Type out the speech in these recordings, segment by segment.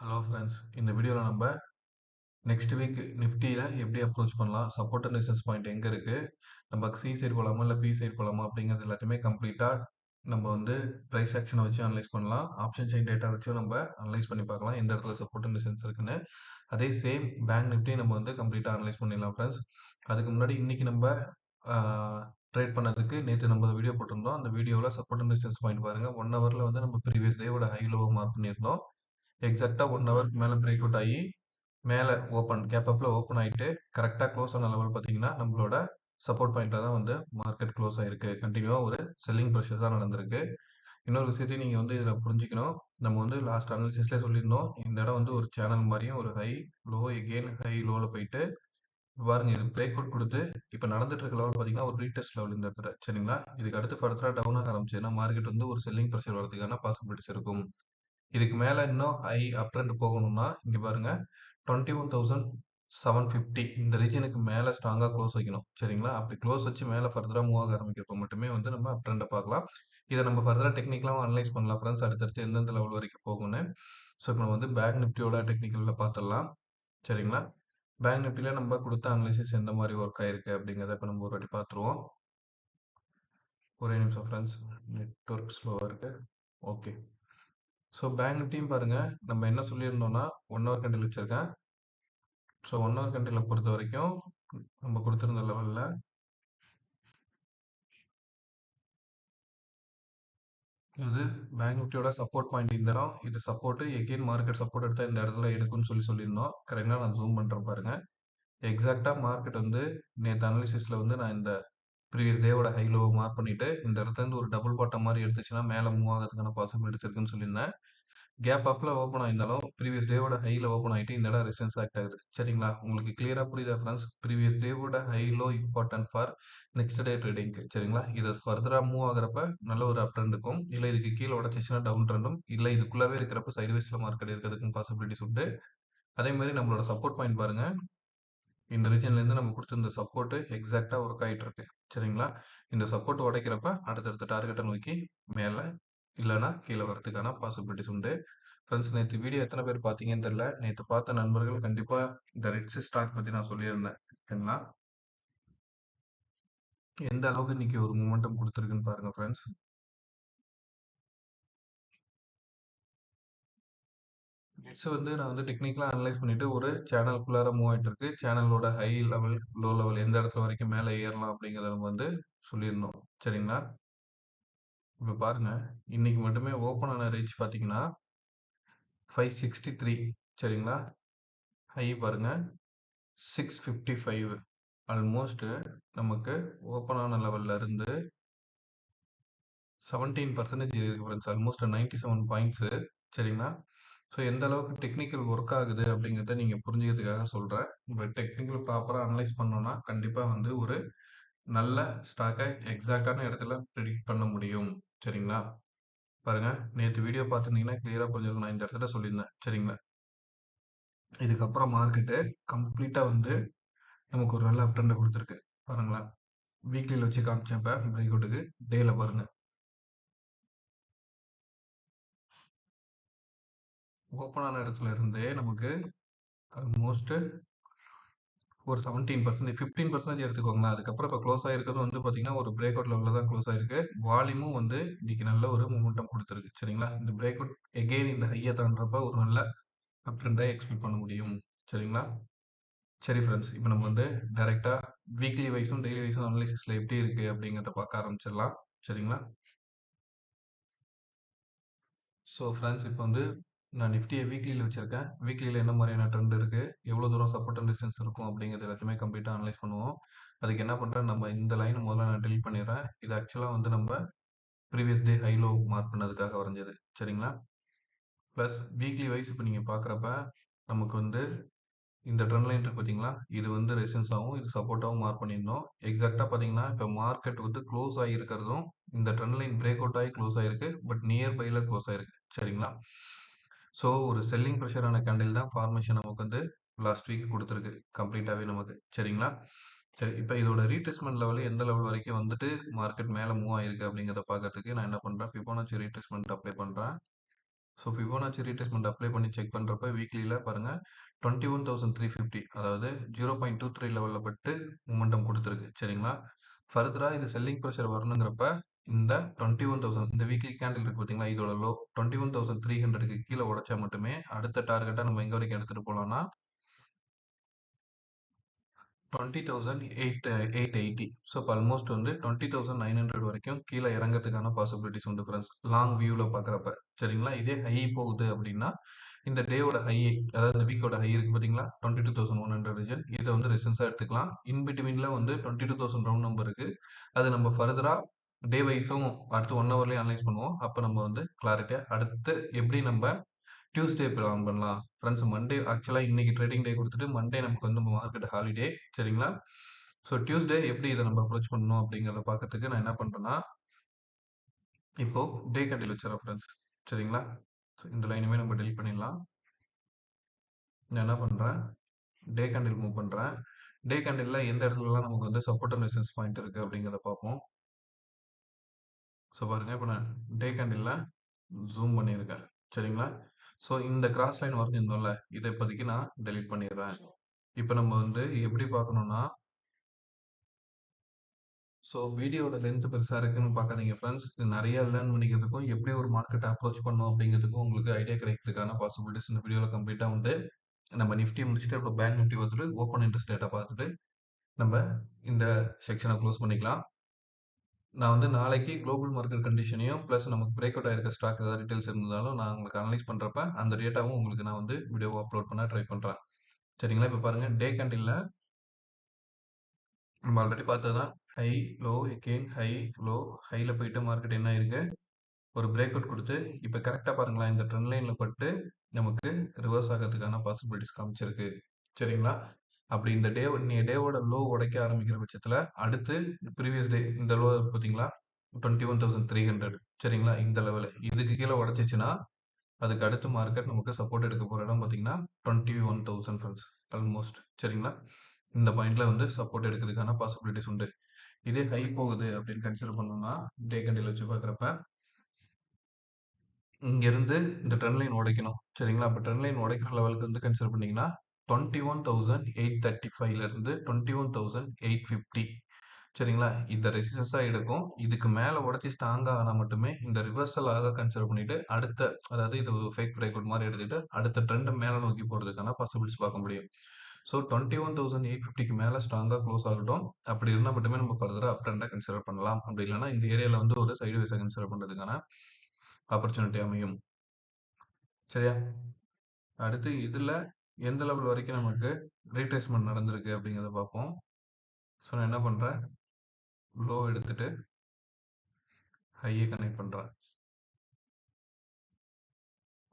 Hello friends, இந்த வீடியோவில் நம்ம நெக்ஸ்ட் வீக் நிஃப்டியில் எப்படி அப்ரோச் பண்ணலாம், சப்போர்ட் அண்ட் ரெசிஸ்டன்ஸ் பாயிண்ட் எங்கே இருக்குது, நம்ம சி சைடு போகலாமா இல்லை பி சைடு போகலாமா அப்படிங்கிறது எல்லாத்தையுமே கம்ப்ளீட்டாக நம்ம வந்து ப்ரைஸ் ஆக்ஷனை வச்சு அனலைஸ் பண்ணலாம். ஆப்ஷன் செயின் டேட்டா வச்சு நம்ம அனலைஸ் பண்ணி பார்க்கலாம் எந்த இடத்துல சப்போர்ட் அண்ட் ரெசிஸ்டன்ஸ் இருக்குன்னு. அதே சேம் பேங்க் நிஃப்டி நம்ம வந்து கம்ப்ளீட்டாக அனலைஸ் பண்ணிடலாம் ஃப்ரெண்ட்ஸ். அதுக்கு முன்னாடி இன்னைக்கு நம்ம ட்ரேட் பண்ணதுக்கு நேற்று நம்ம வீடியோ போட்டிருந்தோம். அந்த வீடியோவில் சப்போர்ட் அண்ட் ரெசிஸ்டன்ஸ் பாயிண்ட் பாருங்கள். 1 ஹவரில் வந்து நம்ம ப்ரீவியஸ் டேவோட ஹை லோவை மார்க் பண்ணியிருந்தோம். எக்ஸாக்டா 1 ஹவருக்கு மேல பிரேக் அவுட் ஆகி மேல கேப் அப்ல ஓப்பன் ஆயிட்டு கரெக்டா க்ளோஸ் ஆன லெவல் பார்த்தீங்கன்னா நம்மளோட சப்போர்ட் பாயிண்ட்ல தான் வந்து மார்க்கெட் க்ளோஸ் ஆயிருக்கு. கண்டினியூவா ஒரு செல்லிங் ப்ரெஷர் தான் நடந்திருக்கு. இன்னொரு விஷயத்தையும் நீங்க வந்து இதுல புரிஞ்சுக்கணும். நம்ம வந்து லாஸ்ட் அனாலிசிஸ்ல சொல்லியிருந்தோம், இந்த இடம் வந்து ஒரு சேனல் மாதிரியும் ஒரு ஹை லோ எகெயின் ஹை லோல போயிட்டு பாருங்க, இது பிரேக் அவுட் கொடுத்து இப்போ நடந்துட்டு இருக்க லெவல் பார்த்தீங்கன்னா ஒரு ரீடெஸ்ட் லெவல் இந்த இடத்துல. சரிங்களா, இதுக்கு அடுத்து ஃபர்தரா டவுன் ஆக ஆரம்பிச்சுன்னா மார்க்கெட் வந்து ஒரு செல்லிங் ப்ரெஷர் வரதுக்கான பாசிபிலிட்டிஸ் இருக்கும். இதுக்கு மேல இன்னும் ஹை அப் ட்ரெண்ட் போகணும்னா இங்க பாருங்க 21,750 இந்த ரீஜனுக்கு மேல ஸ்ட்ராங்கா க்ளோஸ் வைக்கணும். சரிங்களா, அப்படி க்ளோஸ் வச்சு மேல ஃபர்தரா மூவ் ஆக ஆரம்பிக்கிறப்ப மட்டுமே வந்து நம்ம அப் ட்ரெண்டை பார்க்கலாம். இதை நம்ம ஃபர்தரா டெக்னிக்கலாவும் அனலைஸ் பண்ணலாம் ஃப்ரெண்ட்ஸ், அடுத்தடுத்து எந்தெந்த லெவல் வரைக்கும் போகும்னு. ஸோ இப்போ நம்ம வந்து பேங்க் நிஃப்டியோட டெக்னிக்கலில் பார்த்துடலாம். சரிங்களா, பேங்க் நிஃப்டியில் நம்ம கொடுத்த அனலைசிஸ் எந்த மாதிரி ஒர்க் ஆயிருக்கு அப்படிங்கிறத இப்போ நம்ம ஒரு வாட்டி பார்த்துருவோம். ஒரே நிமிஷம் ஃப்ரெண்ட்ஸ், நெட்ஒர்க் ஸ்லோவாக இருக்கு. ஓகே, ஸோ பேங்க் நிஃப்டியும் பாருங்க, நம்ம என்ன சொல்லியிருந்தோம்னா 1 ஹவர் கேண்டில் வச்சிருக்கேன். ஸோ 1 ஹவர் கேண்டிலை பொறுத்த வரைக்கும் நம்ம கொடுத்துருந்த லெவலில் இது பேங்க் நிஃப்டியோட சப்போர்ட் பாயிண்ட் இந்த இடம். இது சப்போர்ட் எகெயின் மார்க்கெட் சப்போர்ட் எடுத்தால் இந்த இடத்துல எடுக்கும்னு சொல்லியிருந்தோம். கரெக்டாக நான் ஜூம் பண்ணுறேன் பாருங்க. எக்ஸாக்டாக மார்க்கெட் வந்து நேற்று அனாலிசிஸில் வந்து நான் இந்த ப்ரீவியஸ் டேவோட ஹை லோவை மார்க் பண்ணிட்டு இந்த இடத்துல இருந்து ஒரு டபுள் பாட்டம் மாதிரி எடுத்துச்சுன்னா மேலே மூவ் ஆகிறதுக்கான பாசிபிலிட்டிஸ் இருக்குன்னு சொல்லியிருந்தேன். கேப் அப்ல ஓப்பன் ஆயிருந்தாலும் ப்ரீவியஸ் டேவோட ஹைல ஓப்பன் ஆயிட்டு இந்த இடம் ரெசிஸ்டன்ஸ் ஆக்ட் ஆகுது. சரிங்களா, உங்களுக்கு கிளியரா புரியுதா ஃப்ரெண்ட்ஸ்? ப்ரீவியஸ் டேவோட high low important for next day ட்ரேடிங்க்கு. சரிங்களா, இது ஃபர்தரா மூவ் ஆகுறப்ப நல்ல ஒரு அப் ட்ரெண்டுக்கும், இல்லை இதுக்கு கீழே உடச்சிச்சுன்னா டவுன் ட்ரெண்டும், இல்லை இதுக்குள்ளவே இருக்கிறப்ப சைட்வேஸ்ல மார்க்கெட் இருக்கிறதுக்கும் பாசிபிலிட்டிஸ் உண்டு. அதே மாதிரி நம்மளோட சப்போர்ட் பாயிண்ட் பாருங்க, இந்த ரீஜன்ல இருந்து நம்ம கொடுத்திருந்த சப்போர்ட் எக்ஸாக்டா ஒர்க் ஆயிட்டு இருக்கு. சரிங்களா, இந்த சப்போர்ட் உடைக்கிறப்ப அடுத்தடுத்த டார்கெட்டை நோக்கி மேல இல்லைன்னா கீழே வரதுக்கான பாசிபிலிட்டிஸ் உண்டு. ஃப்ரெண்ட்ஸ், நேற்று வீடியோ எத்தனை பேர் பார்த்தீங்கன்னு தெரியல. நேற்று பார்த்த நண்பர்கள் கண்டிப்பா இந்த ரெட்ஸ் ஸ்டாக் பத்தி நான் சொல்லியிருந்தேன். சரிங்களா, எந்த அளவுக்கு இன்னைக்கு ஒரு மூமெண்டம் கொடுத்துருக்குன்னு பாருங்க ஃப்ரெண்ட்ஸ். நெட்ஸ் வந்து நான் வந்து டெக்னிக்கலா அனலைஸ் பண்ணிட்டு ஒரு சேனலுக்குள்ளார மூவ் ஆயிட்டு இருக்கு. சேனலோட ஹை லெவல் லோ லெவல் எந்த இடத்துல வரைக்கும் மேலே ஏறலாம் அப்படிங்கிறத நம்ம வந்து சொல்லியிருந்தோம். சரிங்களா, இப்போ பாருங்க, இன்னைக்கு மட்டுமே ஓப்பன் ஆன ரேஞ்ச் பார்த்தீங்கன்னா 563. சரிங்களா, ஹை பாருங்க 655. ஆல்மோஸ்ட் நமக்கு ஓப்பன் ஆன லெவல்ல இருந்து 17% இருக்கு ஃப்ரெண்ட்ஸ். Almost 97 points. சரிங்களா, ஸோ எந்த அளவுக்கு டெக்னிக்கல் ஒர்க் ஆகுது அப்படிங்கிறத நீங்க புரிஞ்சுக்கிறதுக்காக சொல்றேன். இப்போ டெக்னிக்கல் ப்ராப்பரா அனலைஸ் பண்ணோம்னா கண்டிப்பா வந்து ஒரு நல்ல ஸ்டாக்கை எக்ஸாக்டான இடத்துல ப்ரெடிக்ட் பண்ண முடியும். சரிங்களா, பாருங்க, நேற்று வீடியோ பார்த்துருந்தீங்கன்னா கிளியரா புரிஞ்சிருக்கும். நான் இந்த இடத்துல சொல்லியிருந்தேன். சரிங்களா, இதுக்கப்புறம் மார்க்கெட்டு கம்ப்ளீட்டா வந்து நமக்கு ஒரு நல்ல அப் ட்ரெண்டை கொடுத்துருக்கு. பாருங்களேன், வீக்லியில் வச்சு காமிச்சேன். இப்போ பிரேக் அவுட்டுக்கு டேல பாருங்க, ஓப்பன் ஆன இடத்துல இருந்தே நமக்கு ஆல்மோஸ்ட் ஒரு 17%, 15% எடுத்துக்கோங்களேன். அதுக்கப்புறம் இப்போ க்ளோஸ் ஆகிருக்கிறது வந்து பார்த்தீங்கன்னா ஒரு பிரேக் அவுட் லெவலில் தான் க்ளோஸ் ஆயிருக்கு. வால்யூமும் வந்து இன்னைக்கு நல்ல ஒரு மூமெண்டம் கொடுத்துருக்கு. சரிங்களா, இந்த பிரேக் அவுட் எகெயின் இந்த ஹையை தாண்டப்ப ஒரு நல்ல அப் ட்ரெண்டை எக்ஸ்பெக்ட் பண்ண முடியும். சரிங்களா, சரி ஃப்ரெண்ட்ஸ், இப்போ நம்ம வந்து டைரெக்டாக வீக்லி வைஸும் டெய்லி வைஸும் அனலிசிஸில் எப்படி இருக்குது அப்படிங்கிறத பார்க்க ஆரம்பிச்சிடலாம். சரிங்களா, ஸோ ஃப்ரெண்ட்ஸ், இப்போ வந்து நான் நிஃப்டியை வீக்லியில் வச்சுருக்கேன். வீக்லியில் என்ன மாதிரியான ட்ரெண்ட் இருக்குது, எவ்வளோ தூரம் சப்போர்ட் அண்ட் ரெசிஸ்டன்ஸ் இருக்கும் அப்படிங்கிறது எல்லாத்தையுமே கம்ப்ளீட்டாக அனலைஸ் பண்ணுவோம். அதுக்கு என்ன பண்ணுறேன், நம்ம இந்த லைனை முதல்ல நான் டெலிட் பண்ணிடுறேன். இது ஆக்சுவலாக வந்து நம்ம previous day high low mark பண்ணதுக்காக வரைஞ்சது. சரிங்களா, ப்ளஸ் வீக்லி வைஸ் இப்போ நீங்கள் பார்க்குறப்ப நமக்கு வந்து இந்த ட்ரெண்ட் லைன் இருக்கு பார்த்தீங்களா, இது வந்து ரெசிஸ்டன்ஸாகவும் இது சப்போர்ட்டாகவும் மார்க் பண்ணியிருந்தோம். எக்ஸாக்டாக பார்த்தீங்கன்னா இப்போ மார்க்கெட் வந்து க்ளோஸ் ஆகியிருக்கிறதும் இந்த ட்ரெண்ட் லைன் பிரேக் அவுட் ஆகி க்ளோஸ் ஆகிருக்கு. பட் நியர் பையில் க்ளோஸ் ஆகிருக்கு. சரிங்களா, ஸோ ஒரு செல்லிங் ப்ரெஷரான கேண்டில் தான் ஃபார்மேஷன் நமக்கு வந்து லாஸ்ட் வீக் கொடுத்துருக்கு கம்ப்ளீட்டாகவே நமக்கு. சரிங்களா, சரி, இப்போ இதோட ரீட்ரேஸ்மெண்ட் லெவல் எந்த லெவல் வரைக்கும் வந்துட்டு மார்க்கெட் மேலே மூவ் ஆயிருக்கு அப்படிங்கிறத பார்க்கறதுக்கு நான் என்ன பண்ணுறேன், ஃபிபோனாச்சி ரீட்ரேஸ்மெண்ட் அப்ளை பண்ணுறேன். ஸோ ஃபிபோனாச்சி ரீட்ரேஸ்மெண்ட் அப்ளை பண்ணி செக் பண்ணுறப்ப வீக்லியில் பாருங்கள் 21,350 அதாவது 0.23 லெவலில் பட்டு மொமெண்டம் கொடுத்துருக்கு சரிங்களா. ஃபர்தராக இது செல்லிங் ப்ரெஷர் வரணுங்கிறப்ப இந்த 21,000 இந்த வீக்லி கேண்டில் இருக்கு பார்த்தீங்களா, இதோட லோ 21,300க்கு கீழே உடைச்சா மட்டுமே அடுத்த டார்கெட்டாக நம்ம எங்கே வரைக்கும் எடுத்துகிட்டு போகலாம்னா 20,880. ஸோ இப்போ ஆல்மோஸ்ட் வந்து 20,900 வரைக்கும் கீழே இறங்கிறதுக்கான பாசிபிலிட்டிஸ் உண்டு ஃப்ரெண்ட்ஸ், லாங் வியூவில் பார்க்குறப்ப சரிங்களா. இதே ஹை போகுது அப்படின்னா இந்த டேவோட ஹை, அதாவது இந்த வீக்கோட ஹை இருக்குது பார்த்தீங்களா 22,100 ரீஜன், இதை வந்து ரெசன்ஸாக எடுத்துக்கலாம். இன்பிட்வீனில் வந்து 22,000 ரவுண்ட் நம்பர் இருக்குது. அது நம்ம ஃபர்தராக டே வைஸும் அடுத்து 1 ஹவர்லேயும் அனலைஸ் பண்ணுவோம். அப்போ நம்ம வந்து கிளாரிட்டியாக அடுத்து எப்படி நம்ம டியூஸ்டே பிளான் பண்ணலாம் ஃப்ரெண்ட்ஸ். மண்டே ஆக்சுவலாக இன்னைக்கு ட்ரேடிங் டே கொடுத்துட்டு மண்டே நமக்கு வந்து மார்க்கெட் ஹாலிடே சரிங்களா. ஸோ டியூஸ்டே எப்படி இதை நம்ம அப்ரோச் பண்ணணும் அப்படிங்கிறத பார்க்கறதுக்கு நான் என்ன பண்ணுறேன்னா இப்போ டே கேண்டில் வச்சுறேன் ஃப்ரெண்ட்ஸ் சரிங்களா. ஸோ இந்த லைனுமே நம்ம டெலிட் பண்ணிடலாம். நான் என்ன பண்ணுறேன், டே கேண்டில் மூவ் பண்ணுறேன். டே கேண்டிலில் எந்த இடத்துலலாம் நமக்கு வந்து சப்போர்ட் அண்ட் ரெசிஸ்டன்ஸ் பாயிண்ட் இருக்குது அப்படிங்கிறத பார்ப்போம். ஸோ பாருங்கள், இப்போ நான் டே கேண்டிலில் ஜூம் பண்ணியிருக்கேன் சரிங்களா. ஸோ இந்த கிராஸ் லைன் வரைஞ்சிருந்தோம்ல, இதை இப்போதைக்கு நான் டெலிட் பண்ணிடுறேன். இப்போ நம்ம வந்து எப்படி பார்க்கணும்னா, ஸோ வீடியோட லென்த் பெருசாக இருக்குன்னு பார்க்காதீங்க ஃப்ரெண்ட்ஸ். இது நிறைய லேர்ன் பண்ணிக்கிறதுக்கும் எப்படி ஒரு மார்க்கெட் அப்ரோச் பண்ணணும் அப்படிங்கிறதுக்கும் உங்களுக்கு ஐடியா கிடைக்கிறதுக்கான பாசிபிலிட்டிஸ் இந்த வீடியோவில் கம்ப்ளீட்டாக உண்டு. நம்ம நிஃப்டி முடிச்சுட்டு அப்புறம் பேங்க் நிஃப்டி வந்துட்டு ஓப்பன் இன்ட்ரெஸ்ட் டேட்டா பார்த்துட்டு நம்ம இந்த செக்ஷனை க்ளோஸ் பண்ணிக்கலாம். நான் வந்து நாளைக்கு குளோபல் மார்க்கெட் கண்டிஷனையும் ப்ளஸ் நமக்கு பிரேக் அவுட் ஆயிருக்க ஸ்டாக் ஏதாவது டீட்டெயில்ஸ் இருந்தாலும் நான் உங்களுக்கு அனலைஸ் பண்ணுறப்ப அந்த டேட்டாவும் உங்களுக்கு நான் வந்து வீடியோவை அப்லோட் பண்ண ட்ரை பண்ணுறேன் சரிங்களா. இப்போ பாருங்கள், டே கேண்டிலில் நம்ம ஆல்ரெடி பார்த்தது தான் high low again high low, ஹையில் போயிட்டு மார்க்கெட் என்ன ஆயிருக்கு, ஒரு பிரேக் அவுட் கொடுத்து இப்போ கரெக்டாக பாருங்களேன் இந்த ட்ரெண்ட் லைனில் பட்டு நமக்கு ரிவர்ஸ் ஆகிறதுக்கான பாசிபிலிட்டிஸ் காமிச்சிருக்கு சரிங்களா. அப்படி இந்த டேவோட லோ உடைக்க ஆரம்பிக்கிற பட்சத்தில் அடுத்து ப்ரீவியஸ் டே இந்த லோ பார்த்தீங்களா 21,300 சரிங்களா. இந்த லெவலு இதுக்கு கீழே உடச்சிச்சுன்னா அதுக்கு அடுத்து மார்க்கெட் நமக்கு சப்போர்ட் எடுக்க போகிற இடம் பார்த்தீங்கன்னா 21,000 ஃப்ரெண்ட்ஸ் ஆல்மோஸ்ட் சரிங்களா. இந்த பாயிண்ட்ல வந்து சப்போர்ட் எடுக்கிறதுக்கான பாசிபிலிட்டிஸ் உண்டு. இதே ஹை போகுது அப்படின்னு கன்சிடர் பண்ணோம்னா டே கண்டில் வச்சு பார்க்குறப்ப இங்கேருந்து இந்த ட்ரெண்ட் லைன் உடைக்கணும் சரிங்களா. அப்போ ட்ரெண்ட் லைன் உடைக்கிற லெவலுக்கு வந்து கன்சிடர் பண்ணிங்கன்னா 21,835லேருந்து 21,850 சரிங்களா. இந்த ரெசிஸ்டன்ஸாக எடுக்கும். இதுக்கு மேலே உடச்சி ஸ்ட்ராங்காக ஆனால் மட்டுமே இந்த ரிவர்சல் ஆக கன்சிடர் பண்ணிட்டு அடுத்த, அதாவது இது ஒரு ஃபேக் பிரேக் அவுட் மாதிரி எடுத்துகிட்டு அடுத்த ட்ரெண்டை மேலே நோக்கி போகிறதுக்கான பாசிபிலிட்டிஸ் பார்க்க முடியும். ஸோ 21,850க்கு மேலே ஸ்ட்ராங்காக க்ளோஸ் ஆகட்டும். அப்படி இருந்தால் மட்டுமே நம்ம ஃபர்தராக அப் ட்ரெண்டை கன்சிடர் பண்ணலாம். அப்படி இல்லைன்னா இந்த ஏரியாவில் வந்து ஒரு சைடு வைஸாக கன்சிடர் பண்ணுறதுக்கான ஆப்பர்ச்சுனிட்டி அமையும் சரியா. அடுத்து இதில் எந்த லெவல் வரைக்கும் நமக்கு ரீட்ரேஸ்மெண்ட் நடந்திருக்கு அப்படிங்கிறத பார்ப்போம். ஸோ நான் என்ன பண்ணுறேன், லோ எடுத்துட்டு ஹையை கனெக்ட் பண்ணுறேன்.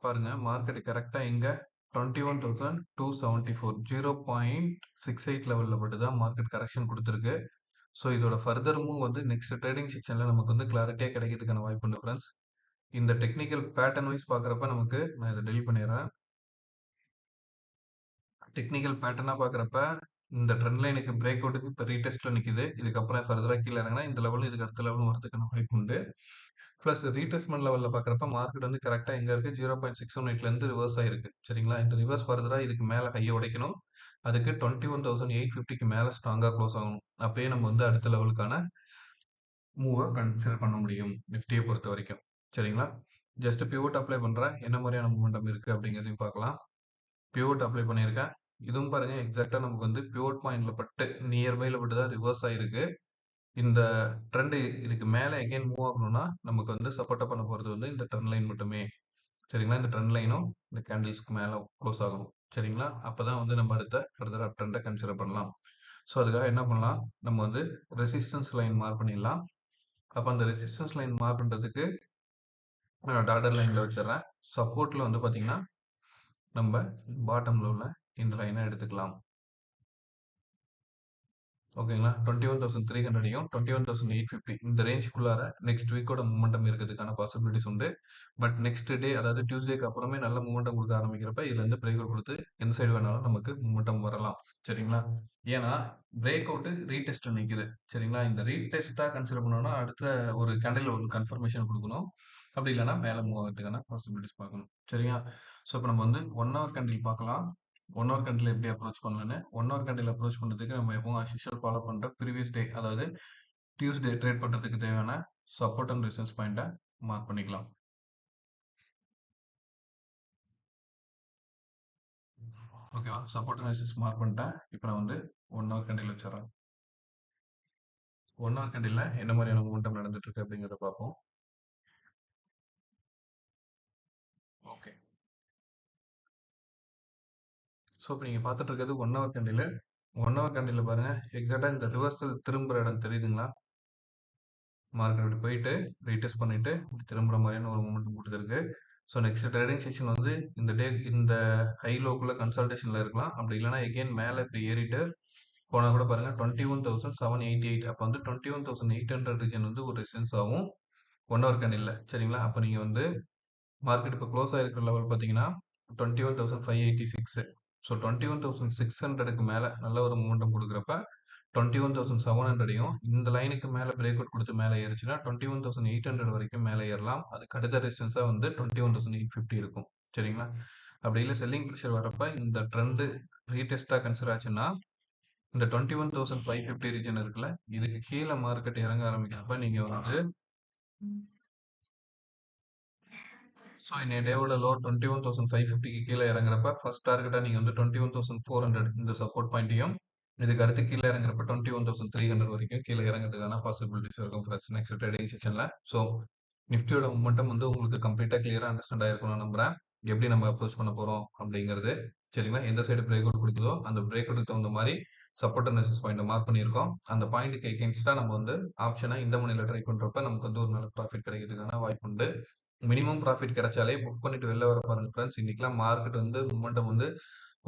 பாருங்க மார்க்கெட் கரெக்டாக எங்கே 21,274 0.68 லெவலில் பட்டு தான் மார்க்கெட் கரெக்ஷன் கொடுத்துருக்கு. ஸோ இதோட ஃபர்தர் மூவ் வந்து நெக்ஸ்ட் ட்ரேடிங் செக்ஷனில் நமக்கு வந்து கிளாரிட்டியாக கிடைக்கிறதுக்கான வாய்ப்பு உண்டு ஃப்ரெண்ட்ஸ். இந்த டெக்னிக்கல் பேட்டர்ன் வைஸ் பார்க்குறப்ப நமக்கு நான் இதை டெலிட் பண்ணிடுறேன். டெக்னிக்கல் பேட்டர்னாக பார்க்குறப்ப இந்த ட்ரெண்ட் லைனுக்கு பிரேக் அவுட்டுக்கு இப்போ ரீடெஸ்ட்டில் நிற்கிது. இதுக்கப்புறம் ஃபர்தராக கீழே இறங்கினா இந்த லெவலில் இதுக்கு அடுத்த லெவலும் வரதுக்கான வாய்ப்பு உண்டு. ப்ளஸ் ரீட்ரேஸ்மெண்ட் லெவலில் பார்க்குறப்ப மார்க்கெட் வந்து கரெக்டாக எங்கே இருக்குது 0.618லேருந்து ரிவர்ஸ் ஆயிருக்கு சரிங்களா. இந்த ரிவர்ஸ் ஃபர்தராக இதுக்கு மேலே ஹையை உடைக்கணும். அதுக்கு 21,850க்கு மேலே ஸ்ட்ராங்காக க்ளோஸ் ஆகணும். அப்படியே நம்ம வந்து அடுத்த லெவலுக்கான மூவை கன்சிடர் பண்ண முடியும் நிஃப்டியை பொறுத்த வரைக்கும் சரிங்களா. ஜஸ்ட் பிவோட் அப்ளை பண்ணுறேன், என்ன மாதிரியான மூமெண்டம் இருக்குது அப்படிங்கிறதையும் பார்க்கலாம். பிவோட் அப்ளை பண்ணியிருக்கேன். இதுவும் பாருங்க எக்ஸாக்டாக நமக்கு வந்து பிவோட் பாயிண்ட்ல பட்டு நியர்பைல பட்டு தான் ரிவர்ஸ் ஆயிருக்கு. இந்த ட்ரெண்ட் இதுக்கு மேலே எகைன் மூவ் ஆகணும்னா நமக்கு வந்து சப்போர்ட்டாக பண்ண போகிறது வந்து இந்த ட்ரெண்ட் லைன் மட்டுமே சரிங்களா. இந்த ட்ரெண்ட் லைனும் இந்த கேண்டில்ஸ்க்கு மேலே க்ளோஸ் ஆகணும் சரிங்களா. அப்போ தான் வந்து நம்ம அடுத்த ஃபர்தர் அப் ட்ரெண்டை கன்சிடர் பண்ணலாம். ஸோ அதுக்காக என்ன பண்ணலாம், நம்ம வந்து ரெசிஸ்டன்ஸ் லைன் மார்க் பண்ணிடலாம். அப்போ அந்த ரெசிஸ்டன்ஸ் லைன் மார்க் பண்ணுறதுக்கு நான் டாட்டர் லைனில் வச்சிடுறேன். சப்போர்ட்டில் வந்து பார்த்தீங்கன்னா நம்ம பாட்டமில் உள்ள இந்த லைனை எடுத்துக்கலாம் ஓகேங்களா. 21,300யும் 21,850 இந்த ரேஞ்சுக்குள்ளார நெக்ஸ்ட் வீக்கோட மூமெண்டம் இருக்கிறதுக்கான பாசிபிலிட்டிஸ் உண்டு. பட் நெக்ஸ்ட் டே அதாவது டியூஸ்டேக்கு அப்புறமே நல்ல மூமெண்டம் கொடுக்க ஆரம்பிக்கிறப்ப இதுலேருந்து பிரேக் அவுட் கொடுத்து எந்த சைடு வேணாலும் நமக்கு மூமெண்டம் வரலாம் சரிங்களா. ஏன்னா பிரேக் அவுட்டு ரீடெஸ்ட் நிற்குது சரிங்களா. இந்த ரீடெஸ்ட்டாக கன்சிடர் பண்ணோம்னா அடுத்த ஒரு கேண்டில் ஒரு கன்ஃபர்மேஷன் கொடுக்கணும். அப்படி இல்லைன்னா மேலே மூவ் ஆகிறதுக்கான பாசிபிலிட்டிஸ் பார்க்கணும். சரியா? ஸோ இப்போ நம்ம வந்து 1 ஹவர் கேண்டில் பார்க்கலாம். 1 ஹவர் கேண்டில் எப்படி அப்ரோச் பண்ணலான்னு. 1 ஹவர் கேண்டில் அப்ரோச் பண்ணுறதுக்கு நம்ம எப்பவும் அஸ் யூஷுவல் ஃபாலோ பண்ணுற ப்ரீவியஸ் டே, அதாவது டியூஸ்டே ட்ரேட் பண்ணுறதுக்கு தேவையான சப்போர்ட் அண்ட் ரெசிஸ்டன்ஸ் பாயிண்ட்டை மார்க் பண்ணிக்கலாம். ஓகேவா? சப்போர்ட் அண்ட் ரெசிஸ்டன்ஸ் மார்க் பண்ணிட்டேன். இப்போ நான் வந்து 1 ஹவர் கேண்டில் வச்சிடறேன். 1 ஹவர் கேண்டில்ல என்ன மாதிரியான மூவ்மெண்டம் நடந்துட்டு இருக்கு அப்படிங்கிறத பார்ப்போம். ஓகே. ஸோ இப்போ நீங்கள் பார்த்துட்டு இருக்கிறது 1 ஹவர் கேண்டில். 1 ஹவர் கேண்டில் பாருங்க, எக்ஸாக்டாக இந்த ரிவர்சல் திரும்புகிற இடம் தெரியுதுங்களா? மார்க்கெட் இப்படி போயிட்டு ரீடெஸ்ட் பண்ணிட்டு இப்படி திரும்புற மாதிரியான ஒரு மூமெண்ட் கொடுத்துருக்கு. ஸோ நெக்ஸ்ட் ட்ரேடிங் செக்ஷன் வந்து இந்த ஹை லோக்குள்ள கன்சல்டேஷன்ல இருக்கலாம். அப்படி இல்லைன்னா எகெயின் மேலே இப்படி ஏறிட்டு போனால் கூட பாருங்க 21,788. அப்போ வந்து 21,800 ரீஜன் வந்து ஒரு ரெசிஸ்டன்ஸ் ஆகும் 1 ஹவர் கேண்டில்ல. சரிங்களா? அப்போ நீங்கள் வந்து மார்க்கெட் இப்போ க்ளோஸ் ஆகிருக்கிற லெவல் பார்த்தீங்கன்னா 21,586. ஸோ 21,600க்கு மேலே நல்ல ஒரு மூமெண்டம் கொடுக்குறப்ப 21,700யும் இந்த லைனுக்கு மேலே பிரேக் அவுட் கொடுத்து மேலே ஏறிச்சுன்னா 21,800 வரைக்கும் மேலே ஏறலாம். அதுக்கு அடுத்த ரெசிஸ்டன்ஸாக வந்து 21,850 இருக்கும். சரிங்களா? அப்படி இல்லை செல்லிங் ப்ரெஷர் வரப்ப இந்த ட்ரெண்டு ரீடெஸ்ட்டாக கன்சிடர் ஆச்சுன்னா இந்த 21,550 ரீஜன் இருக்குல்ல, இதுக்கு கீழே மார்க்கெட் இறங்க ஆரம்பிக்கிறப்ப நீங்கள் வந்து ஸோ இன்னைய டேவோட லோ 21,550க்கு கீழே இறங்குறப்ப ஃபர்ஸ்ட் டார்கெட்டாக நீங்கள் வந்து 21,400 இந்த சப்போர்ட் பாயிண்ட்டையும், இதுக்கு அடுத்து கீழே இறங்குறப்ப 21,300 வரைக்கும் கீழே இறங்குறதுக்கான பாசிபிலிட்டிஸ் இருக்கும் ஃப்ரெண்ட்ஸ் நெக்ஸ்ட் ட்ரேடிங் செக்ஷனில். ஸோ நிஃப்டியோட மூமெண்டம் வந்து உங்களுக்கு கம்ப்ளீட்டாக கிளியராக அண்டர்ஸ்டாண்ட் ஆயிருக்கும்னு நம்புறேன். எப்படி நம்ம அப்ரோச் பண்ண போகிறோம் அப்படிங்கிறது. சரிங்களா? எந்த சைடு பிரேக் அவுட் கொடுக்குதோ அந்த பிரேக் அவுட்டுக்கு தகுந்த மாதிரி support and resistance point mark பண்ணியிருக்கோம். அந்த பாயிண்ட்டுக்கு எகென்ஸ்டாக நம்ம வந்து ஆப்ஷனை இந்த மணியில் ட்ரை பண்ணுறப்ப நமக்கு வந்து ஒரு நல்ல ப்ராஃபிட் கிடைக்கிறதுக்கான வாய்ப்பு உண்டு. மினிமம் ப்ராஃபிட் கிடைச்சாலே புக் பண்ணிட்டு வெளில வர பாருங்க ஃப்ரெண்ட்ஸ். இன்னைக்கெல்லாம் மார்க்கெட் வந்து மூமெண்டம் வந்து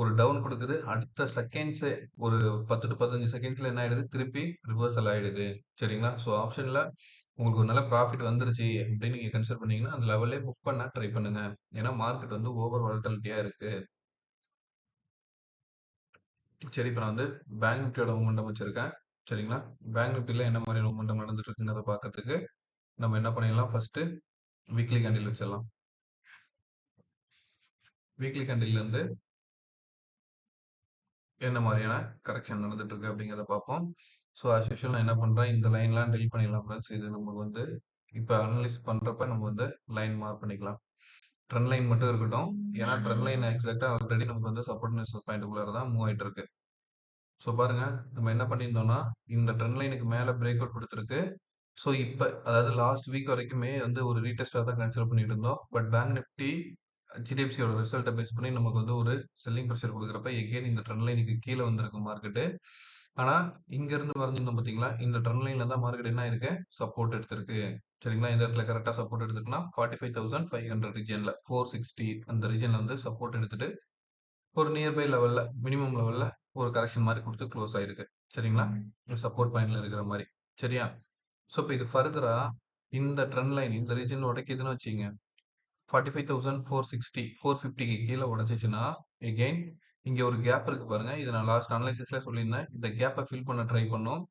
ஒரு டவுன் கொடுக்குது. அடுத்த செகண்ட்ஸு ஒரு 10 to 15 செகண்ட்ஸ்ல என்ன ஆயிடுது, திருப்பி ரிவர்சல் ஆயிடுது. சரிங்களா? ஸோ ஆப்ஷன்ல உங்களுக்கு ஒரு நல்ல ப்ராஃபிட் வந்துருச்சு அப்படின்னு நீங்க கன்சிடர் பண்ணீங்கன்னா அந்த லெவல்லே புக் பண்ண ட்ரை பண்ணுங்க. ஏன்னா மார்க்கெட் வந்து ஓவர் வாலட்டிலிட்டியா இருக்கு. சரி, இப்போ நான் வந்து பேங்க் நிஃப்டியோட மூமெண்டம் வச்சிருக்கேன். சரிங்களா? பேங்க் நிஃப்டியில் என்ன மாதிரியான மூமெண்டம் நடந்துட்டு இருக்குங்கிறத பார்க்கறதுக்கு நம்ம என்ன பண்ணிடலாம், ஃபர்ஸ்ட் வீக்லி கேண்டில் வச்சிடலாம். வீக்லி கேண்டில்ல இருந்து என்ன மாதிரியான கரெக்ஷன் நடந்துட்டு இருக்கு அப்படிங்கிறத பார்ப்போம். ஸோ ஆஸ் யூஷுவல் நான் என்ன பண்ணுறேன், இந்த லைன்லாம் டெலிட் பண்ணிடலாம் ஃப்ரெண்ட்ஸ். இது நமக்கு வந்து இப்போ அனலைஸ் பண்ணுறப்ப நம்ம வந்து லைன் மார்க் பண்ணிக்கலாம். ட்ரெண்ட் லைன் மட்டும் இருக்கட்டும். ஏன்னா ட்ரெண்ட் லைன் எக்ஸாக்டாக ஆல்ரெடி நமக்கு வந்து சப்போர்ட் ரெசிஸ்டன்ஸ் பாயிண்ட்டுக்குள்ளார தான் மூவ் ஆயிட்டு இருக்கு. ஸோ பாருங்க, நம்ம என்ன பண்ணியிருந்தோம்னா இந்த ட்ரெண்ட் லைனுக்கு மேலே பிரேக் அவுட் கொடுத்துருக்கு. ஸோ இப்போ அதாவது லாஸ்ட் வீக் வரைக்குமே வந்து ஒரு ரீடெஸ்ட்டாக தான் கன்சிடர் பண்ணிட்டு இருந்தோம். பட் பேங்க் நிஃப்டி ஹெச்டிஎஃப்சியோட ரிசல்ட்டை பேஸ் பண்ணி நமக்கு வந்து ஒரு செல்லிங் ப்ரெஷர் கொடுக்குறப்ப எகெயின் இந்த ட்ரெண்ட் லைனுக்கு கீழே வந்திருக்கு மார்க்கெட்டு. ஆனால் இங்கேருந்து வரைஞ்சிருந்தோம் பார்த்தீங்களா, இந்த ட்ரெண்ட் லைனில் தான் மார்க்கெட் என்ன இருக்கு, சப்போர்ட் எடுத்திருக்கு. சரிங்களா? இந்த இடத்துல கரெக்டாக சப்போர்ட் எடுத்துக்குன்னா 45,500 ரீஜனில் 460 அந்த ரீஜனில் வந்து சப்போர்ட் எடுத்துட்டு ஒரு நியர்பை லெவலில் மினிமம் லெவலில் ஒரு கரெக்ஷன் மாதிரி கொடுத்து க்ளோஸ் ஆயிருக்கு. சரிங்களா? சப்போர்ட் பாயிண்ட்ல இருக்கிற மாதிரி. சரியா? ஸோ இப்போ இது ஃபர்தரா இந்த ட்ரெண்ட் லைன் இந்த ரீஜன் உடைக்குதுன்னு வச்சுங்க, 45,460 450க்கு கீழே உடைச்சிச்சுன்னா எகெயின் இங்கே ஒரு கேப் இருக்கு பாருங்க. இது நான் லாஸ்ட் அனலைசிஸ்ல சொல்லியிருந்தேன். இந்த கேப்பை ஃபில் பண்ண ட்ரை பண்ணும்.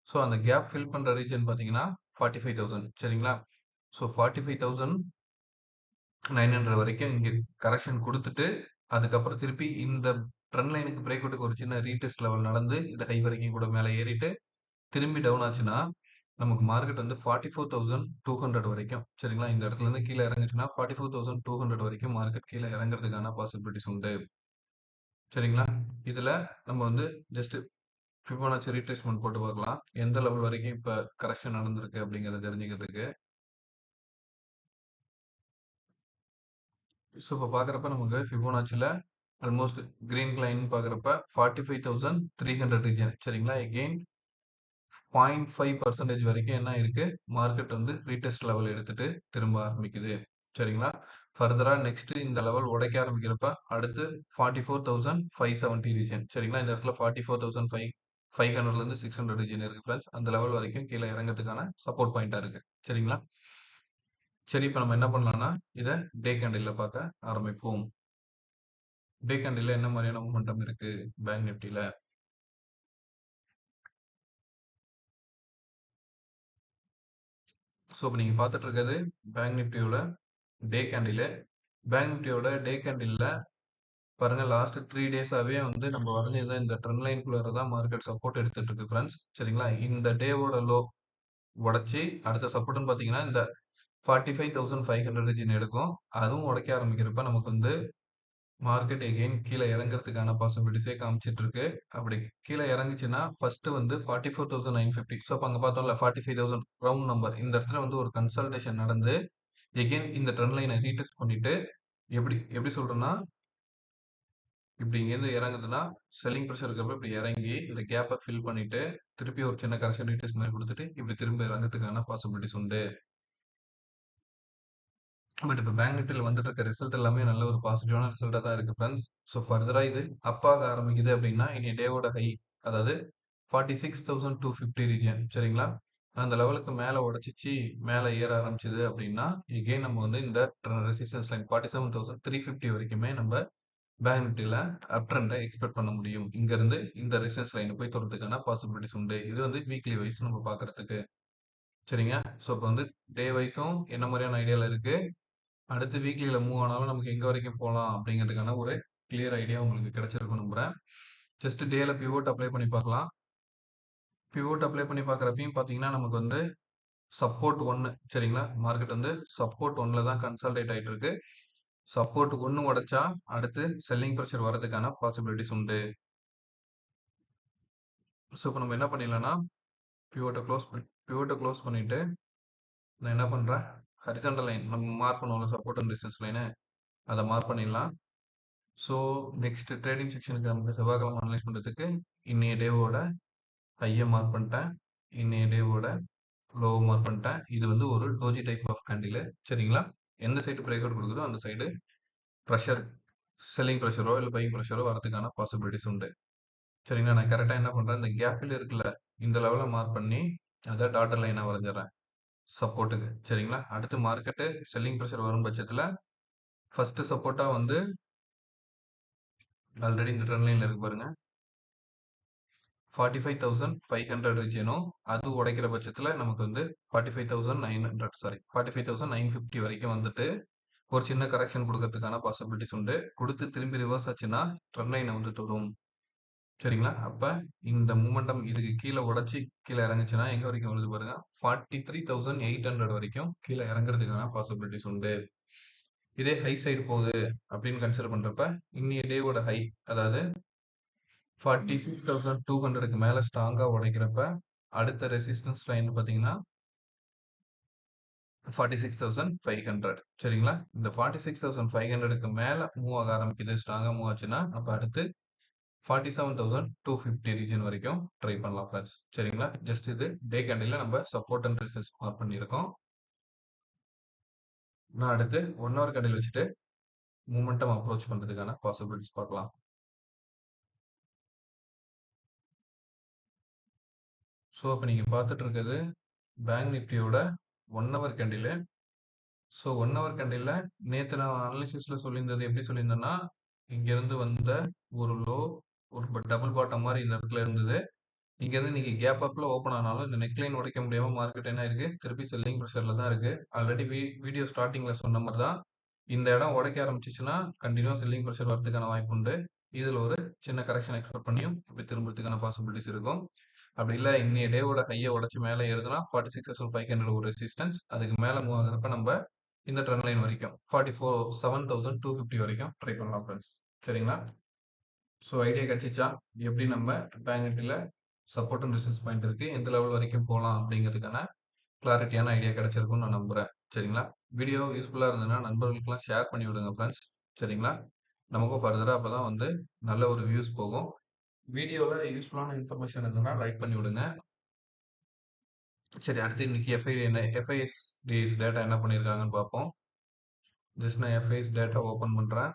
ஸோ அந்த கேப் ஃபில் பண்ற ரீஜன் பார்த்தீங்கன்னா 45,000. சரிங்களா? ஸோ 45,900 வரைக்கும் இங்கே கரெக்ஷன் கொடுத்துட்டு அதுக்கப்புறம் திருப்பி இந்த ட்ரெண்ட் லைனுக்கு பிரேக் அவுட்டுக்கு ஒரு சின்ன ரீடெஸ்ட் லெவல் நடந்து இந்த ஹை வரைக்கும் கூட மேலே ஏறிட்டு திரும்பி டவுன் ஆச்சுன்னா நமக்கு மார்க்கெட் வந்து 44,200 வரைக்கும். சரிங்களா? இந்த இடத்துல இருந்து கீழே இறங்குச்சுன்னா 44,200 வரைக்கும் மார்க்கெட் கீழே இறங்குறதுக்கான பாசிபிலிட்டிஸ் உண்டு. சரிங்களா? இதுல நம்ம வந்து ஜஸ்ட் ஃபிபோனாச்சி ரீட்ரேஸ்மெண்ட் போட்டு பார்க்கலாம். எந்த லெவல் வரைக்கும் இப்ப கரெக்ஷன் நடந்திருக்கு அப்படிங்கிறத தெரிஞ்சுக்கிறதுக்கு. ஸோ இப்போ பார்க்குறப்ப நமக்கு ஃபிபோனாச்சில ஆல்மோஸ்ட் கிரீன் லைன் பார்க்குறப்ப 45,300 ரீஜன். சரிங்களா? எகெயின் 0.5% வரைக்கும் என்ன இருக்கு, மார்க்கெட் வந்து ரீடெஸ்ட் லெவல் எடுத்துட்டு திரும்ப ஆரம்பிக்குது. சரிங்களா? ஃபர்தரா நெக்ஸ்ட் இந்த லெவல் உடைக்க ஆரம்பிக்கிறப்ப அடுத்து 44,570 ரீஜன். சரிங்களா? இந்த இடத்துல 44,500ல இருந்து 600 ரீஜன் இருக்கு ஃப்ரெண்ட்ஸ். அந்த லெவல் வரைக்கும் கீழே இறங்கிறதுக்கான சப்போர்ட் பாயிண்டா இருக்கு. சரிங்களா? சரி, இப்போ நம்ம என்ன பண்ணலாம்னா இதை டே கேண்டில்ல பார்க்க ஆரம்பிப்போம். டே கேண்டில்ல என்ன மாதிரியான மூமெண்டம் இருக்கு பேங்க் நிஃப்டில. ஸோ இப்போ நீங்கள் பார்த்துட்டு இருக்கிறது பேங்க் நிஃப்டியோட டே கேண்டில். பேங்க் நிஃப்டியோட டே கேண்டில்ல பாருங்க, லாஸ்ட் 3 டேஸாவே வந்து நம்ம வரைஞ்சிருந்த இந்த ட்ரெண்ட் லைனுக்குள்ளார தான் மார்க்கெட் சப்போர்ட் எடுத்துட்டு இருக்கு ஃப்ரெண்ட்ஸ். சரிங்களா? இந்த டேவோட லோ உடைச்சு அடுத்த சப்போர்ட்னு பார்த்தீங்கன்னா, இந்த 45,500 ரீஜன் எடுக்கும். அதுவும் உடைக்க ஆரம்பிக்கிறப்ப நமக்கு வந்து மார்க்கெட் எகெயின் கீழ இறங்குறதுக்கான பாசிபிலிட்டிஸே காமிச்சிட்டு இருக்கு. அப்படி கீழ இறங்குச்சுன்னா, ஃபர்ஸ்ட் வந்து 44,950. ஸோ அப்ப அங்க பார்த்தோம்ல 45,000 ரவுண்ட் நம்பர். இந்த இடத்துல வந்து ஒரு கன்சல்டேஷன் நடந்து, எகெயின் இந்த ட்ரெண்ட் லைன ரீடெஸ்ட் பண்ணிட்டு, எப்படி எப்படி சொல்றேன்னா, இப்படி இங்கேருந்து இறங்குதுன்னா, செல்லிங் பிரஷர் இருக்கிறப்ப இப்படி இறங்கி, இந்த கேப்ப ஃபில் பண்ணிட்டு, திருப்பி ஒரு சின்ன கரெக்ஷன் ரீடெஸ்ட் மாரி குடுத்துட்டு, இப்படி திரும்ப இறங்கறதுக்கான பாசிபிலிட்டிஸ் உண்டு. பட் இப்ப பேங்க் நிஃப்டில வந்துட்டு இருக்க ரிசல்ட் எல்லாமே நல்ல ஒரு பாசிட்டிவான ரிசல்ட்டா தான் இருக்கு ஃபிரெண்ட்ஸ். ஸோ ஃபர்தரா இது அப் ஆக ஆரம்பிக்குது அப்படின்னா, இனி டேவோட ஹை அதாவது 46,250 ரீஜியன் சரிங்களா? அந்த லெவலுக்கு மேல உடைச்சிச்சு, மேல ஏற ஆரம்பிச்சது அப்படின்னா, எகெயின் நம்ம வந்து இந்த ரெசிஸ்டன்ஸ் லைன் 47,350 வரைக்குமே நம்ம பேங்க் நிஃப்டில அப் ட்ரெண்ட எக்ஸ்பெக்ட் பண்ண முடியும். இங்க இருந்து இந்த ரெசிஸ்டன்ஸ் லைன போய் தொடுறதுக்கான பாசிபிலிட்டிஸ் உண்டு. இது வந்து வீக்லி வைஸ் நம்ம பார்க்கறதுக்கு. சரிங்க. ஸோ இப்போ வந்து டே வைஸும் என்ன மாதிரியான ஐடியால இருக்கு? அடுத்து வீக்லில மூவ் ஆனாலும் நமக்கு எங்க வரைக்கும் போலாம் அப்படிங்கிறதுக்கான ஒரு கிளியர் ஐடியா உங்களுக்கு கிடைச்சிருக்கும் நம்புறேன். ஜஸ்ட் டேல பிவோட் அப்ளை பண்ணி பார்க்கலாம். பிவோட் அப்ளை பண்ணி பார்க்குறப்பயும் பார்த்தீங்கன்னா, நமக்கு வந்து சப்போர்ட் 1 சரிங்களா? மார்க்கெட் வந்து சப்போர்ட் 1ல தான் கன்சாலிடேட் ஆயிட்டு இருக்கு. சப்போர்ட் 1 உடைச்சா, அடுத்து செல்லிங் பிரஷர் வரதுக்கான பாசிபிலிட்டிஸ் உண்டு. ஸோ இப்போ நம்ம என்ன பண்ணிடலாம்னா, பிவோட்ட க்ளோஸ் பண்ணிட்டு, நான் என்ன பண்றேன், ஹரிசாண்டல் லைன் நம்ம மார்க் பண்ணுவோம்ல சப்போர்ட் அண்ட் ரெசிஸ்டன்ஸ் லைனு, அத மார்க் பண்ணிடலாம். ஸோ நெக்ஸ்ட் ட்ரேடிங் செக்ஷனுக்கு நமக்கு செவ்வாய்க்கிழமை அனலைஸ் பண்ணுறதுக்கு இன்னைய டேவோட ஹையை மார்க் பண்ணிட்டேன், இன்னைய டேவோட லோவை மார்க் பண்ணிட்டேன். இது வந்து ஒரு டோஜி டைப் ஆஃப் கேண்டில் சரிங்களா? எந்த சைடு பிரேக் அவுட் கொடுக்குதோ அந்த சைடு ப்ரெஷர் செல்லிங் ப்ரெஷரோ இல்லை பையிங் ப்ரெஷரோ வரதுக்கான பாசிபிலிட்டிஸ் உண்டு. சரிங்களா? நான் கரெக்டாக என்ன பண்ணுறேன், இந்த கேப்பில் இருக்குல்ல இந்த லெவலை மார்க் பண்ணி அதை டாட்டர் லைனாக வரைஞ்சிடறேன் சப்போர்ட்டுக்கு. சரிங்களா? அடுத்து மார்க்கெட்டு செல்லிங் ப்ரெஷர் வரும் பட்சத்தில் ஃபர்ஸ்ட் சப்போர்ட்டாக வந்து ஆல்ரெடி இந்த ட்ரெண்ட் லைனில் இருக்கு பாருங்க, 45,500 ரீஜனும் அது உடைக்கிற பட்சத்தில் நமக்கு வந்து 45,900 சாரி 45,950 வரைக்கும் வந்துட்டு ஒரு சின்ன கரெக்ஷன் கொடுக்கறதுக்கான பாசிபிலிட்டிஸ் உண்டு. கொடுத்து திரும்பி ரிவர்ஸ் ஆச்சுன்னா ட்ரெண்ட் லைனை வந்து தொடும். சரிங்களா? அப்ப இந்த மூமெண்டம் இதுக்கு கீழே உடைச்சி கீழே இறங்குச்சுன்னா எங்க வரைக்கும் வருது பாருங்க, 43,800 வரைக்கும் கீழே இறங்குறதுக்கான பாசிபிலிட்டிஸ் உண்டு. இதே ஹை சைடு போகுது அப்படின்னு கன்சிடர் பண்றப்ப இன்னைய டேவோட ஹை அதாவது 46,200க்கு மேல ஸ்ட்ராங்கா உடைக்கிறப்ப அடுத்த ரெசிஸ்டன்ஸ் லைன் பார்த்தீங்கன்னா 46,500 சரிங்களா? இந்த 46,500க்கு மேல மூவ் ஆக ஆரம்பிக்குது, ஸ்ட்ராங்கா மூவ் ஆச்சுன்னா அப்ப அடுத்து 47,250 ரீஜன் வரைக்கும் ட்ரை பண்ணலாம் ஃப்ரெண்ட்ஸ். சரிங்களா? ஜஸ்ட் இது டே கேண்டில்ல நம்ம சப்போர்ட் அண்ட் ரெசிஸ்டன்ஸ் மார்க் பண்ணியிருக்கோம். நான் அடுத்து 1 ஹவர் கேண்டில் வச்சுட்டு மூமெண்டம் அப்ரோச் பண்றதுக்கான பாசிபிலிட்டிஸ் பார்க்கலாம். ஸோ இப்போ நீங்க பார்த்துட்டு இருக்கிறது பேங்க் நிஃப்டியோட 1 ஹவர் கேண்டில். ஸோ 1 ஹவர் கேண்டில்ல நேத்து நான் அனாலிசிஸ்ல சொல்லியிருந்தது எப்படி சொல்லியிருந்தேன்னா, இங்கிருந்து வந்த ஒரு லோ ஒரு டபுள் பாட்டம் மாதிரி இந்த இடத்துல இருந்தது. இங்கேருந்து நீங்க கேப் அப்ல ஓப்பன் ஆனாலும் இந்த நெக் லைன் உடைக்க முடியாம மார்க்கெட் என்ன இருக்கு, திருப்பி செல்லிங் ப்ரெஷர்ல தான் இருக்கு. ஆல்ரெடி வீடியோ ஸ்டார்டிங்ல சொன்ன மாதிரி தான், இந்த இடம் உடைக்க ஆரம்பிச்சிச்சுன்னா கண்டினியூவா செல்லிங் ப்ரெஷர் வரதுக்கான வாய்ப்பு உண்டு. இதுல ஒரு சின்ன கரெக்ஷன் எக்ஸ்பெக்ட் பண்ணியும் இப்படி திரும்புறதுக்கான பாசிபிலிட்டிஸ் இருக்கும். அப்படி இல்லை இன்னைய டேவோட ஹையை உடைச்சு மேலே ஏறுதுன்னா 46,500 ஒரு ரெசிஸ்டன்ஸ், அதுக்கு மேலே மூவ் ஆகுறப்ப நம்ம இந்த ட்ரெண்ட் லைன் வரைக்கும் 7,250 வரைக்கும் ட்ரை பண்ணலாம் ஃப்ரெண்ட்ஸ். சரிங்களா? ஸோ ஐடியா கிடைச்சிச்சா, எப்படி நம்ம பேங்க் நிஃப்டில சப்போர்ட் அண்ட் ரெசிஸ்டன்ஸ் பாயிண்ட் இருக்கு, எந்த லெவல் வரைக்கும் போகலாம் அப்படிங்கிறதுக்கான கிளாரிட்டியான ஐடியா கிடைச்சிருக்கும்னு நான் நம்புறேன். சரிங்களா? வீடியோ யூஸ்ஃபுல்லா இருந்ததுன்னா நண்பர்களுக்கெல்லாம் ஷேர் பண்ணி விடுங்க ஃப்ரெண்ட்ஸ். சரிங்களா? நமக்கும் ஃபர்தரா அப்பதான் வந்து நல்ல ஒரு வியூஸ் போகும். வீடியோல யூஸ்ஃபுல்லான இன்ஃபர்மேஷன் இருந்ததுன்னா லைக் பண்ணி விடுங்க. சரி, அடுத்து இன்னைக்கு எஃப்ஐஎஸ் டிஎஸ் டேட்டா என்ன பண்ணியிருக்காங்கன்னு பார்ப்போம். ஜஸ்ட் நான் எஃப்ஐஎஸ் டேட்டா ஓப்பன் பண்றேன்.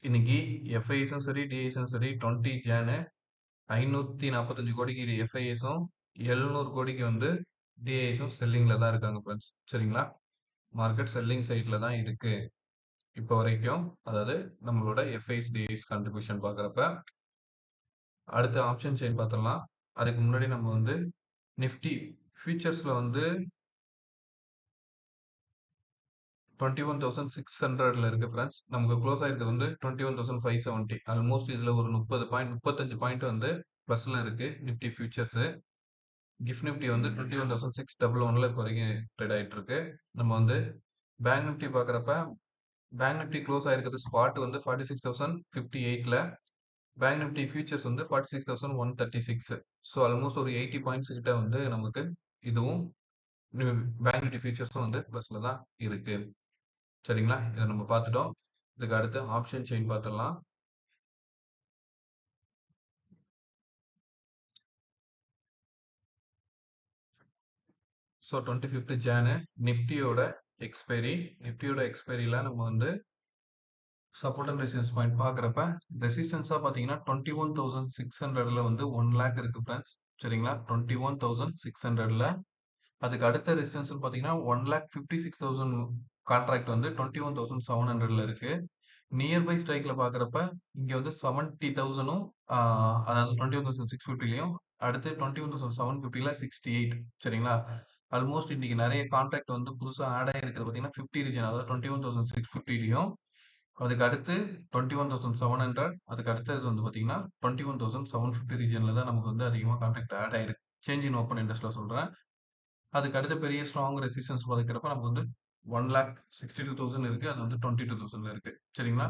இன்னைக்கு எஃப்ஐஎஸும் சரி டிஐஸும் சரி 20 ஜானு 545 கோடிக்கு எஃப்ஐஎஸும் 700 கோடிக்கு வந்து டிஐஸும் செல்லிங்ல தான் இருக்காங்க ஃப்ரெண்ட்ஸ். சரிங்களா? மார்க்கெட் செல்லிங் சைட்ல தான் இருக்கு இப்போ வரைக்கும். அதாவது நம்மளோட எஃப்ஐஎஸ் டிஐஸ் கான்ட்ரிபியூஷன் பார்க்குறப்ப அடுத்து ஆப்ஷன் செயின் பார்த்துடலாம். அதுக்கு முன்னாடி நம்ம வந்து நிஃப்டி ஃபியூச்சர்ஸ்ல வந்து 21,600ல இருக்கு ஃப்ரெண்ட்ஸ். நமக்கு க்ளோஸ் ஆயிருக்கிறது வந்து 21,570. ஆல்மோஸ்ட் இதுல ஒரு 30 பாயிண்ட் 35 பாயிண்ட் வந்து பிளஸ்ல இருக்கு நிஃப்டி ஃபியூச்சர்ஸ். கிஃப்ட் நிஃப்டி வந்து 21,611ல இப்போ வரைக்கும் ட்ரேட் ஆயிட்டு இருக்கு. நம்ம வந்து பேங்க் நிஃப்டி பார்க்குறப்ப பேங்க் நிஃப்டி க்ளோஸ் ஆயிருக்கிறது ஸ்பாட் வந்து 46,058ல. பேங்க் நிஃப்டி ஃபியூச்சர்ஸ் வந்து 46,136. ஸோ ஆல்மோஸ்ட் ஒரு 80 பாயிண்ட்ஸ் கிட்ட வந்து நமக்கு இதுவும் பேங்க் நிஃப்டி ஃபியூச்சர்ஸும் வந்து ப்ளஸ்ல தான் இருக்கு. சரிங்களா? இதை நம்ம பார்த்துட்டோம். இதுக்கு அடுத்து ஆப்ஷன் செயின் பார்த்துடலாம். ஸோ 25th ஜானு நிஃப்டியோட எக்ஸ்பைரியில் நம்ம வந்து சப்போர்ட் அண்ட் ரெசிஸ்டன்ஸ் பாயிண்ட் பார்க்குறப்ப ரெசிஸ்டன்ஸாக பார்த்தீங்கன்னா 21,600ல வந்து 1 லேக் இருக்கு ஃப்ரெண்ட்ஸ். சரிங்களா? 21,600ல. அதுக்கு அடுத்த ரெசிஸ்டன்ஸ் பார்த்தீங்கன்னா 1,56,000 கான்ட்ராக்ட் வந்து 21,700ல இருக்கு. நியர்பை ஸ்ட்ரைக்ல பார்க்குறப்ப இங்கே வந்து 70,000ம் அதாவது 21,650லையும் அடுத்து 21,750ல 68. சரிங்களா? ஆல்மோஸ்ட் இன்னைக்கு நிறைய கான்ட்ராக்ட் வந்து புதுசாக ஆட் ஆகிருக்கிறது பார்த்தீங்கன்னா 50 ரீஜன், அதாவது 21,650லையும் அதுக்கு அடுத்து 21,700, அதுக்கு அடுத்தது வந்து பார்த்தீங்கன்னா 21,750 ரீஜனில் தான் நமக்கு வந்து அதிகமாக கான்ட்ராக்ட் ஆட் ஆயிருக்கு. சேஞ்ச் இன் ஓப்பன் இன்ட்ரெஸ்ட்டில் சொல்கிறேன். அதுக்கு அடுத்த பெரிய ஸ்ட்ராங் ரெசிஸ்டன்ஸ் பார்க்குறப்ப நமக்கு வந்து 1,62,000 இருக்கு. அது வந்து 22,000ல இருக்கு. சரிங்களா?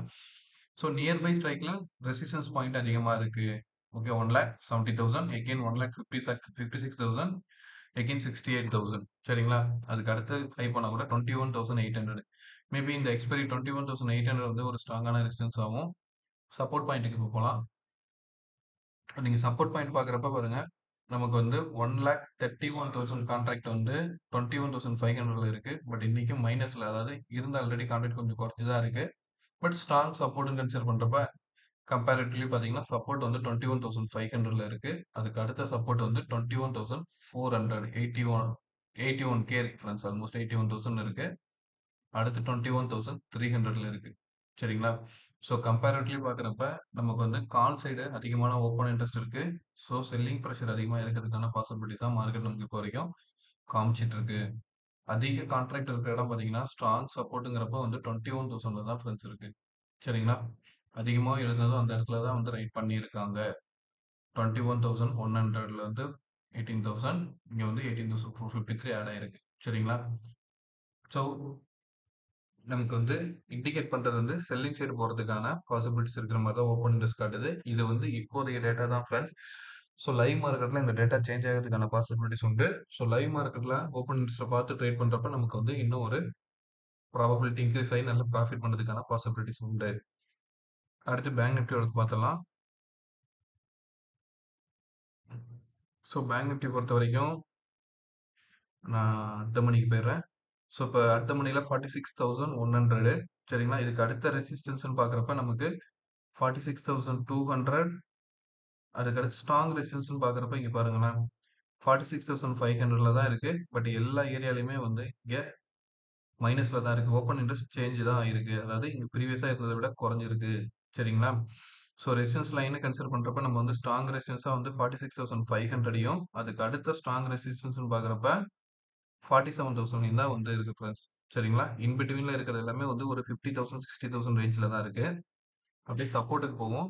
ஸோ நியர்பை ஸ்ட்ரைக்ல ரெசிஸ்டன்ஸ் பாயிண்ட் அதிகமாக இருக்கு. Okay, 1,70,000, again 1,56,000, again 68,000. சரிங்களா? அதுக்கு அடுத்து ஹை பண்ண கூட 21,800. மேபி இந்த எக்ஸ்பைரி 21,800 வந்து ஒரு ஸ்ட்ராங்கான ரெசிஸ்டன்ஸ் ஆகும். சப்போர்ட் பாயிண்ட்டுக்கு இப்போ போகலாம். நீங்க சப்போர்ட் பாயிண்ட் பார்க்குறப்ப பாருங்க, நமக்கு வந்து 1,31,000 கான்ட்ராக்ட் வந்து 21,500ல இருக்கு. பட் இன்னைக்கும் மைனஸ்ல, அதாவது இருந்த ஆல்ரெடி கான்ட்ராக்ட் கொஞ்சம் குறைச்சி தான் இருக்கு. பட் ஸ்ட்ராங் சப்போர்ட்னு கன்சிடர் பண்றப்ப கம்பேரிட்டிவ்லி பார்த்தீங்கன்னா சப்போர்ட் வந்து 21,500ல இருக்கு. அதுக்கு அடுத்த சப்போர்ட் வந்து 21,400, 81K இருக்கு ஃப்ரெண்ட்ஸ். ஆல்மோஸ்ட் 81,000 இருக்கு. அடுத்து 21,300ல இருக்கு. சரிங்களா? ஸோ கம்பேரிட்டிவ்லி பார்க்குறப்ப நமக்கு வந்து கால் சைடு அதிகமான ஓப்பன் இன்ட்ரெஸ்ட் இருக்கு. ஸோ செல்லிங் ப்ரெஷர் அதிகமாக இருக்கிறதுக்கான பாசிபிலிட்டிஸ் தான் மார்க்கெட் நமக்கு இப்போ வரைக்கும் காமிச்சிட்டு இருக்கு. அதிக கான்ட்ராக்ட் இருக்கிற இடம் பார்த்தீங்கன்னா ஸ்ட்ராங் சப்போர்ட்டுங்கிறப்ப வந்து 21,000ல தான் ஃப்ரெண்ட்ஸ் இருக்கு. சரிங்களா? அதிகமாக இருந்ததும் அந்த இடத்துல தான் வந்து ரைட் பண்ணியிருக்காங்க. 21,100ல வந்து 18,000, இங்கே வந்து 18,453 ஆட் ஆயிருக்கு. சரிங்களா? ஸோ நமக்கு வந்து இண்டிகேட் பண்றது வந்து செல்லிங் சைடு போறதுக்கான பாசிபிலிட்டிஸ் இருக்கிற மாதிரி தான் ஓப்பன் இன்ட்ரெஸ்ட் காட்டுது. இது வந்து இப்போதைய டேட்டா தான் ஃப்ரெண்ட்ஸ். ஸோ லைவ் மார்க்கெட்ல இந்த டேட்டா சேஞ்ச் ஆகிறதுக்கான பாசிபிலிட்டிஸ் உண்டு. ஸோ லைவ் மார்க்கெட்ல ஓப்பன் இன்ட்ரெஸ்ட்டை பார்த்து ட்ரேட் பண்றப்ப நமக்கு வந்து இன்னும் ஒரு ப்ராபபிலிட்டி இன்க்ரீஸ் ஆகி நல்ல ப்ராஃபிட் பண்ணுறதுக்கான பாசிபிலிட்டிஸ் உண்டு. அடுத்து பேங்க் நிஃப்டியோட பார்த்தலாம். ஸோ பேங்க் நிஃப்டி பொறுத்த வரைக்கும் நான் அடுத்த மணிக்கு போயிடுறேன். ஸோ இப்போ அடுத்த மணியில் 46,100. சரிங்களா? இதுக்கு அடுத்த ரெசிஸ்டன்ஸ்னு பார்க்குறப்ப நமக்கு 46,200. அதுக்கடுத்து ஸ்ட்ராங் ரெசிஸ்டன்ஸ்னு பார்க்குறப்ப இங்கே பாருங்களேன், 46,500ல தான் இருக்கு. பட் எல்லா ஏரியாலையுமே வந்து இங்கே மைனஸ்ல தான் இருக்கு. ஓப்பன் இன்ட்ரெஸ்ட் சேஞ்ச் தான் ஆயிருக்கு. அதாவது இங்கே ப்ரீவியஸாக இருந்ததை விட குறைஞ்சிருக்கு. சரிங்களா? ஸோ ரெசிஸ்டன்ஸ் லைனை கன்சிடர் பண்ணுறப்ப நம்ம வந்து ஸ்ட்ராங் ரெசிஸ்டன்ஸாக வந்து 46,500யும் அதுக்கு அடுத்த ஸ்ட்ராங் ரெசிஸ்டன்ஸ்னு பார்க்குறப்ப 47,000 தான் வந்து இருக்கு ஃப்ரெண்ட்ஸ். சரிங்களா? இன் பிட்வீன்ல இருக்கிறது எல்லாமே வந்து ஒரு 50,000 60,000 ரேஞ்சில் தான் இருக்கு. அப்படியே சப்போர்ட்டுக்கு போவோம்.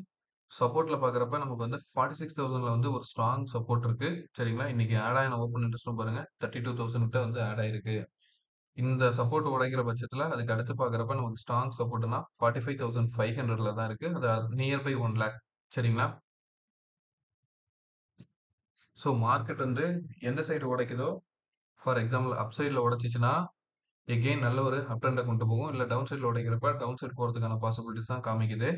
சப்போர்ட்ல பார்க்குறப்ப நமக்கு வந்து 46,000ல வந்து ஒரு ஸ்ட்ராங் சப்போர்ட் இருக்கு. சரிங்களா? இன்னைக்கு ஆட் ஆன ஓப்பன் இன்ட்ரெஸ்ட்டும் பாருங்க 32,000 கிட்ட வந்து ஆட் ஆயிருக்கு. இந்த சப்போர்ட் உடைக்கிற பட்சத்துல அதுக்கு அடுத்து பார்க்குறப்ப நமக்கு ஸ்ட்ராங் சப்போர்ட்னா 45,500ல தான் இருக்கு. அது நியர்பை 1 லேக். சரிங்களா? ஸோ மார்க்கெட் வந்து எந்த சைடு உடைக்குதோ, ஃபார் எக்ஸாம்பிள் அப் சைடில் உடைச்சிச்சுன்னா எகெயின் நல்ல ஒரு அப் ட்ரெண்டை கொண்டு போகும். இல்லை டவுன் சைடில் உடைக்கிறப்ப டவுன் சைட் போகிறதுக்கான பாசிபிலிட்டிஸ் தான் காமிக்குது.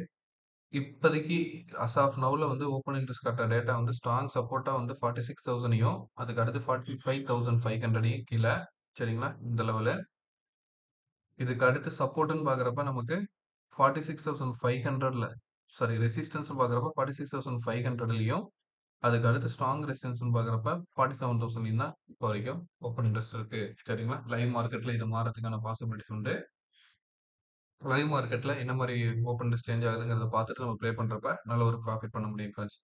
இப்போதைக்கு அஸ் ஆஃப் நவுல வந்து ஓப்பன் இன்ட்ரெஸ்ட் காட்டுற டேட்டா வந்து ஸ்ட்ராங் சப்போர்ட்டா வந்து 46,000யும் அதுக்கு அடுத்து 45,500யும் கீழே. சரிங்களா? இந்த லெவலு. இதுக்கு அடுத்து சப்போர்ட்னு பார்க்குறப்ப நமக்கு 46,500ல, சாரி ரெசிஸ்டன்ஸ் பார்க்குறப்ப 46,500லையும் அதுக்கு அடுத்து ஸ்ட்ராங் ரெசிஸ்டன்ஸ்னு பார்க்குறப்ப 47,000லையும் தான் இப்போ வரைக்கும் ஓப்பன் இன்ட்ரெஸ்ட் இருக்கு. சரிங்களா? லைவ் மார்க்கெட்ல இது மாறதுக்கான பாசிபிலிட்டிஸ் உண்டு. லைவ் மார்க்கெட்ல என்ன மாதிரி ஓப்பன் இன்ட்ரெஸ்ட் சேஞ்ச் ஆகுதுங்கிறத பார்த்துட்டு நம்ம ப்ளே பண்றப்ப நல்ல ஒரு ப்ராஃபிட் பண்ண முடியும் ஃப்ரெண்ட்ஸ்.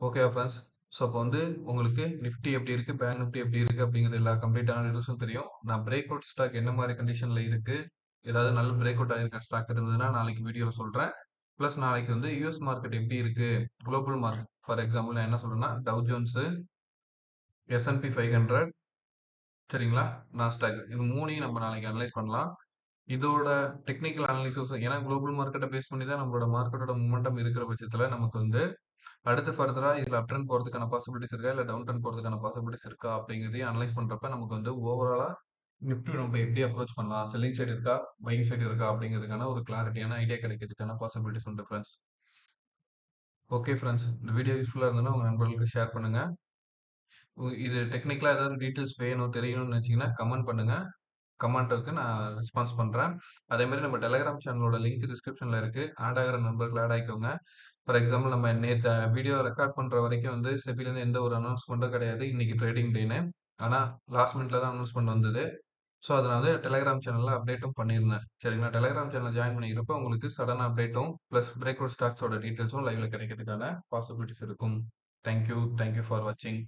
ஓகேவா ஃப்ரெண்ட்ஸ்? ஸோ அப்போ வந்து உங்களுக்கு நிஃப்டி எப்படி இருக்கு, பேங்க் நிஃப்டி எப்படி இருக்கு அப்படிங்கிற எல்லா கம்ப்ளீட்டான டீடைல்ஸும் தெரியும். நான் பிரேக் அவுட் ஸ்டாக் என்ன மாதிரி கண்டிஷன்ல இருக்கு, ஏதாவது நல்ல பிரேக் அவுட் ஆகிருக்க ஸ்டாக் இருந்ததுன்னா நாளைக்கு வீடியோவில் சொல்கிறேன். ப்ளஸ் நாளைக்கு வந்து யூஎஸ் மார்க்கெட் எப்படி இருக்குது, குளோபல் மார்க்கெட் ஃபார் எக்ஸாம்பிள் நான் என்ன சொல்கிறேன்னா டவ் ஜோன்ஸு, S&P 500, சரிங்களா, நாஸ்டாக், இது மூணையும் நம்ம நாளைக்கு அனலைஸ் பண்ணலாம். இதோட டெக்னிக்கல் அனாலிசிஸ் ஏன்னா குளோபல் மார்க்கெட்டை பேஸ் பண்ணி தான் நம்மளோட மார்க்கெட்டோட மூமெண்டம் இருக்கிற பட்சத்தில் நமக்கு வந்து அடுத்து ஃபர்தராக இதில் அப் ட்ரெண்ட் போகிறதுக்கான பாசிபிலிட்டிஸ் இருக்கா இல்லை டவுன் ட்ரெண்ட் போகிறதுக்கான பாசிபிலிட்டிஸ் இருக்கா அப்படிங்கிறதையும் அனலைஸ் பண்ணுறப்ப நமக்கு வந்து ஓவராலாக நிஃப்டி நம்ம எப்படி அப்ரோச் பண்ணலாம், செல்லிங் சைடு இருக்கா பையிங் சைடு இருக்கா அப்படிங்கிறதுக்கான ஒரு கிளாரிட்டியான ஐடியா கிடைக்கிறதுக்கான பாசிபிலிட்டிஸ் உண்டு ஃப்ரெண்ட்ஸ். ஓகே ஃப்ரெண்ட்ஸ், இந்த வீடியோ யூஸ்ஃபுல்லாக இருந்ததுன்னா உங்கள் நண்பர்களுக்கு ஷேர் பண்ணுங்கள். இது டெக்னிக்கலாக ஏதாவது டீட்டெயில்ஸ் வேணும் தெரியணும்னு நினச்சிங்கன்னா கமெண்ட் பண்ணுங்கள். கமெண்ட்டுக்கு நான் ரெஸ்பான்ஸ் பண்ணுறேன். அதேமாதிரி நம்ம டெலகிராம் சேனலோட லிங்க் டிஸ்கிரிப்ஷனில் இருக்குது. ஆட் ஆகிற நண்பர்கள் ஆட் ஆகிக்கோங்க. ஃபார் எக்ஸாம்பிள் நம்ம நேற்று வீடியோ ரெக்கார்ட் பண்ணுற வரைக்கும் வந்து செபிலேருந்து எந்த ஒரு அனௌன்ஸ்மெண்ட்டும் கிடையாது இன்றைக்கி ட்ரேடிங் டேன்னு. ஆனால் லாஸ்ட் மினிட்ல தான் அனௌன்ஸ்மெண்ட் வந்தது. ஸோ அதை நான் வந்து டெலகிராம் சேனலில் அப்டேட்டும் பண்ணியிருந்தேன். சரிங்களா, டெலகிராம் சேனல் ஜாயின் பண்ணிக்கிறப்ப உங்களுக்கு சடனாக அப்டேட்டும் ப்ளஸ் பிரேக் அவுட் ஸ்டாக்ஸோட டீட்டெயில்ஸும் லைவில் கிடைக்கிறதுக்கான பாசிபிலிட்டிஸ் இருக்கும். தேங்க்யூ ஃபார் வாட்சிங்.